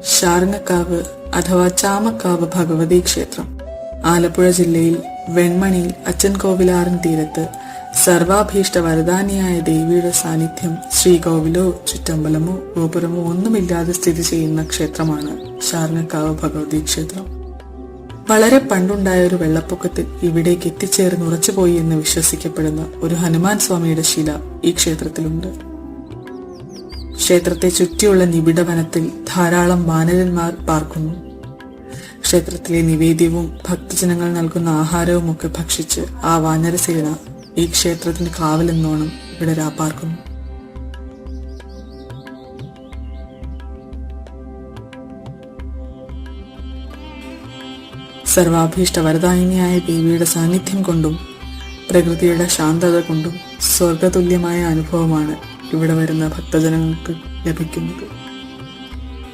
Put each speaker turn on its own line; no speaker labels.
ശാർങ്ങക്കാവ് അഥവാ ചാമക്കാവ് ഭഗവതി ക്ഷേത്രം ആലപ്പുഴ ജില്ലയിൽ വെൺമണിയിൽ അച്ചൻകോവിലാറിൻ തീരത്ത് സർവാഭീഷ്ട വരദാനിയായ ദേവിയുടെ സാന്നിധ്യം ശ്രീകോവിലോ ചുറ്റമ്പലമോ ഗോപുരമോ ഒന്നുമില്ലാതെ സ്ഥിതി ചെയ്യുന്ന ക്ഷേത്രമാണ് ശാർങ്ങക്കാവ് ഭഗവതി ക്ഷേത്രം. വളരെ പണ്ടുണ്ടായ ഒരു വെള്ളപ്പൊക്കത്തിൽ ഇവിടേക്ക് എത്തിച്ചേർന്ന് ഉറച്ചുപോയി എന്ന് വിശ്വസിക്കപ്പെടുന്ന ഒരു ഹനുമാൻ സ്വാമിയുടെ ശില ഈ ക്ഷേത്രത്തിലുണ്ട്. ക്ഷേത്രത്തെ ചുറ്റിയുള്ള നിബിഡ വനത്തിൽ ധാരാളം വാനരന്മാർ പാർക്കുന്നു. ക്ഷേത്രത്തിലെ നിവേദ്യവും ഭക്തജനങ്ങൾ നൽകുന്ന ആഹാരവും ഒക്കെ ഭക്ഷിച്ച് ആ വാനരസേന ഈ ക്ഷേത്രത്തിന് കാവലെന്നോണം ഇവിടെ രാപ്പാർക്കുന്നു. സർവാഭീഷ്ട വരദായിനിയായ ദേവിയുടെ സാന്നിധ്യം കൊണ്ടും പ്രകൃതിയുടെ ശാന്തത കൊണ്ടും സ്വർഗതുല്യമായ അനുഭവമാണ് ഇവിടെ വരുന്ന ഭക്തജനങ്ങൾക്ക് ലഭിക്കുന്നത്.